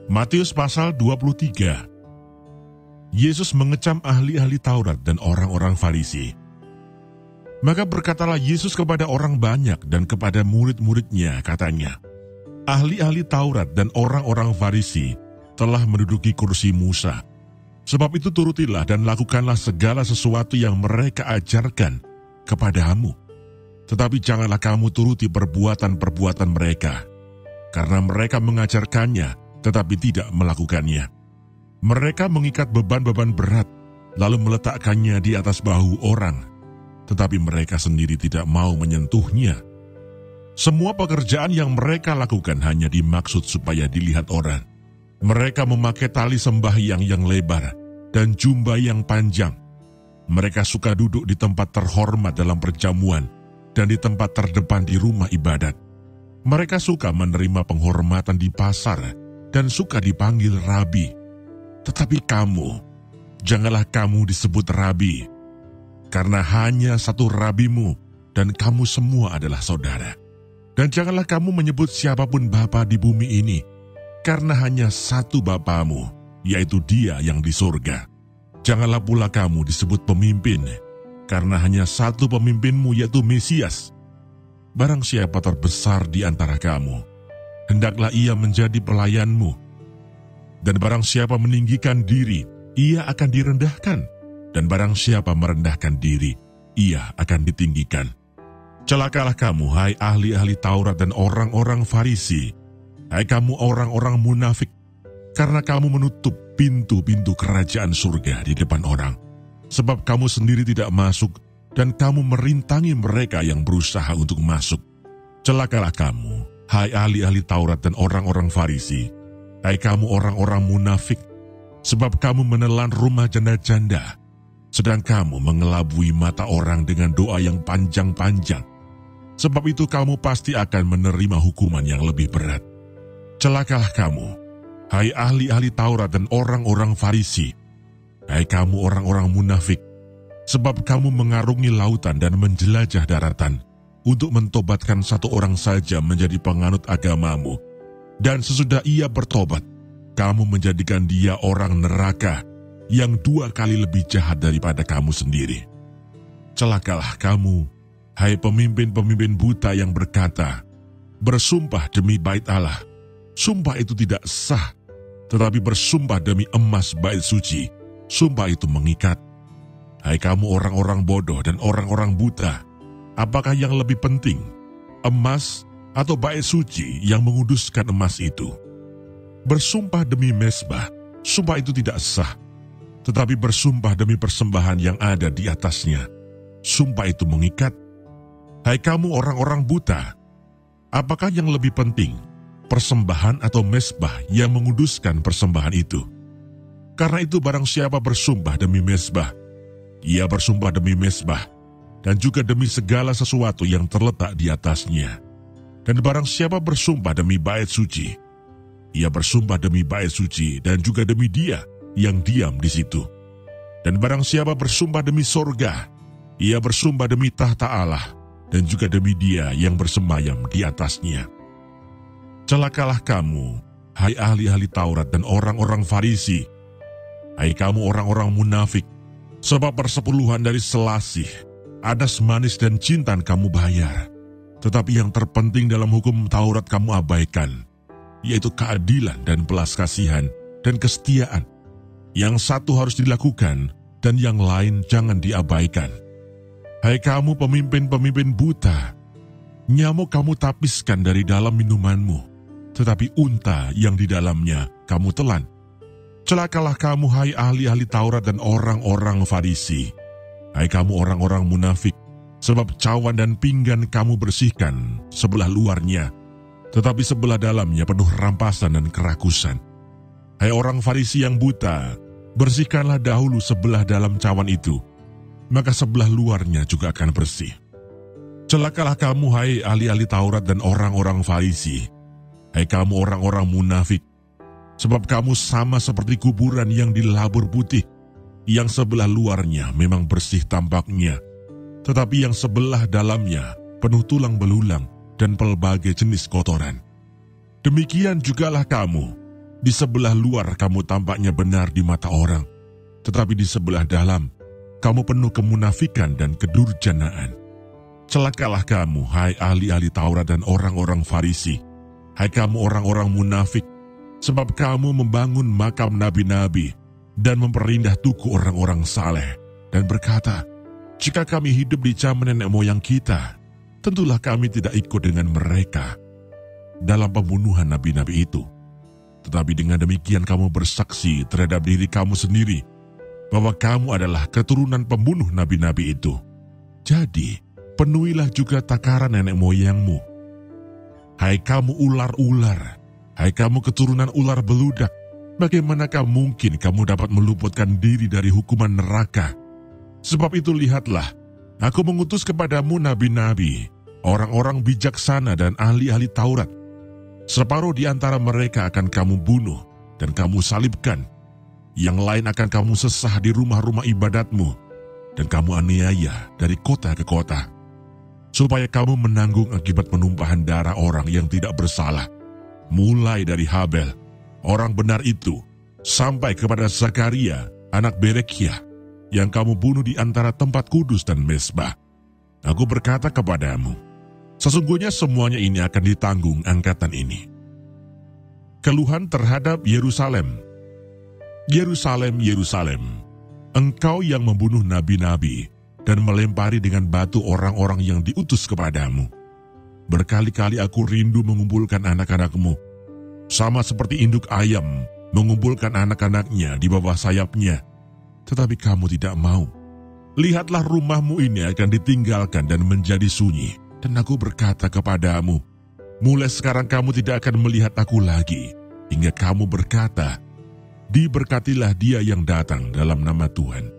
Matius pasal 23. Yesus mengecam ahli-ahli Taurat dan orang-orang Farisi. Maka berkatalah Yesus kepada orang banyak dan kepada murid-muridnya, katanya, ahli-ahli Taurat dan orang-orang Farisi telah menduduki kursi Musa. Sebab itu turutilah dan lakukanlah segala sesuatu yang mereka ajarkan kepadamu. Tetapi janganlah kamu turuti perbuatan-perbuatan mereka, karena mereka mengajarkannya tetapi tidak melakukannya. Mereka mengikat beban-beban berat, lalu meletakkannya di atas bahu orang, tetapi mereka sendiri tidak mau menyentuhnya. Semua pekerjaan yang mereka lakukan hanya dimaksud supaya dilihat orang. Mereka memakai tali sembahyang yang lebar dan jubah yang panjang. Mereka suka duduk di tempat terhormat dalam perjamuan dan di tempat terdepan di rumah ibadat. Mereka suka menerima penghormatan di pasar dan suka dipanggil rabi. Tetapi kamu, janganlah kamu disebut rabi, karena hanya satu rabimu dan kamu semua adalah saudara. Dan janganlah kamu menyebut siapapun bapa di bumi ini, karena hanya satu bapamu, yaitu Dia yang di surga. Janganlah pula kamu disebut pemimpin, karena hanya satu pemimpinmu, yaitu Mesias. Barang siapa terbesar di antara kamu, hendaklah ia menjadi pelayanmu. Dan barang siapa meninggikan diri, ia akan direndahkan. Dan barang siapa merendahkan diri, ia akan ditinggikan. Celakalah kamu, hai ahli-ahli Taurat dan orang-orang Farisi, hai kamu orang-orang munafik, karena kamu menutup pintu-pintu kerajaan surga di depan orang. Sebab kamu sendiri tidak masuk, dan kamu merintangi mereka yang berusaha untuk masuk. Celakalah kamu, hai ahli-ahli Taurat dan orang-orang Farisi, hai kamu orang-orang munafik, sebab kamu menelan rumah janda-janda, sedang kamu mengelabui mata orang dengan doa yang panjang-panjang. Sebab itu kamu pasti akan menerima hukuman yang lebih berat. Celakalah kamu, hai ahli-ahli Taurat dan orang-orang Farisi, hai kamu orang-orang munafik, sebab kamu mengarungi lautan dan menjelajah daratan, untuk mentobatkan satu orang saja menjadi penganut agamamu. Dan sesudah ia bertobat, kamu menjadikan dia orang neraka yang 2 kali lebih jahat daripada kamu sendiri. Celakalah kamu, hai pemimpin-pemimpin buta yang berkata, bersumpah demi bait Allah. Sumpah itu tidak sah, tetapi bersumpah demi emas bait suci, sumpah itu mengikat. Hai kamu orang-orang bodoh dan orang-orang buta, apakah yang lebih penting, emas atau bait suci yang menguduskan emas itu? Bersumpah demi mezbah, sumpah itu tidak sah, tetapi bersumpah demi persembahan yang ada di atasnya, sumpah itu mengikat. Hai kamu orang-orang buta, apakah yang lebih penting, persembahan atau mezbah yang menguduskan persembahan itu? Karena itu barang siapa bersumpah demi mezbah, ia bersumpah demi mezbah, dan juga demi segala sesuatu yang terletak di atasnya. Dan barang siapa bersumpah demi bait suci, ia bersumpah demi bait suci dan juga demi Dia yang diam di situ. Dan barang siapa bersumpah demi sorga, ia bersumpah demi tahta Allah dan juga demi Dia yang bersemayam di atasnya. Celakalah kamu, hai ahli-ahli Taurat dan orang-orang Farisi, hai kamu orang-orang munafik, sebab persepuluhan dari selasih, adas manis dan jintan kamu bayar, tetapi yang terpenting dalam hukum Taurat kamu abaikan, yaitu keadilan dan belas kasihan dan kesetiaan. Yang satu harus dilakukan dan yang lain jangan diabaikan. Hai kamu pemimpin-pemimpin buta, nyamuk kamu tapiskan dari dalam minumanmu, tetapi unta yang di dalamnya kamu telan. Celakalah kamu, hai ahli-ahli Taurat dan orang-orang Farisi, hai kamu orang-orang munafik, sebab cawan dan pinggan kamu bersihkan sebelah luarnya, tetapi sebelah dalamnya penuh rampasan dan kerakusan. Hai orang Farisi yang buta, bersihkanlah dahulu sebelah dalam cawan itu, maka sebelah luarnya juga akan bersih. Celakalah kamu, hai ahli-ahli Taurat dan orang-orang Farisi, hai kamu orang-orang munafik, sebab kamu sama seperti kuburan yang dilabur putih, yang sebelah luarnya memang bersih tampaknya, tetapi yang sebelah dalamnya penuh tulang belulang dan pelbagai jenis kotoran. Demikian jugalah kamu, Di sebelah luar kamu tampaknya benar di mata orang, tetapi di sebelah dalam kamu penuh kemunafikan dan kedurjanaan. Celakalah kamu, hai ahli-ahli Taurat dan orang-orang Farisi, hai kamu orang-orang munafik, sebab kamu membangun makam nabi-nabi dan memperindah tugu orang-orang saleh, dan berkata, jika kami hidup di zaman nenek moyang kita, tentulah kami tidak ikut dengan mereka dalam pembunuhan nabi-nabi itu. Tetapi dengan demikian kamu bersaksi terhadap diri kamu sendiri bahwa kamu adalah keturunan pembunuh nabi-nabi itu. Jadi, penuhilah juga takaran nenek moyangmu. Hai kamu ular-ular, hai kamu keturunan ular beludak, bagaimanakah mungkin kamu dapat meluputkan diri dari hukuman neraka? Sebab itu lihatlah, aku mengutus kepadamu nabi-nabi, orang-orang bijaksana dan ahli-ahli Taurat. Separuh di antara mereka akan kamu bunuh dan kamu salibkan. Yang lain akan kamu sesah di rumah-rumah ibadatmu, dan kamu aniaya dari kota ke kota, supaya kamu menanggung akibat penumpahan darah orang yang tidak bersalah, mulai dari Habel, orang benar itu, sampai kepada Zakaria, anak Berekiah, yang kamu bunuh di antara tempat kudus dan mezbah. Aku berkata kepadamu, sesungguhnya semuanya ini akan ditanggung angkatan ini. Keluhan terhadap Yerusalem. Yerusalem, Yerusalem, engkau yang membunuh nabi-nabi dan melempari dengan batu orang-orang yang diutus kepadamu. Berkali-kali aku rindu mengumpulkan anak-anakmu, sama seperti induk ayam mengumpulkan anak-anaknya di bawah sayapnya, tetapi kamu tidak mau. Lihatlah, rumahmu ini akan ditinggalkan dan menjadi sunyi. Dan aku berkata kepadamu, mulai sekarang kamu tidak akan melihat aku lagi, hingga kamu berkata, diberkatilah dia yang datang dalam nama Tuhan.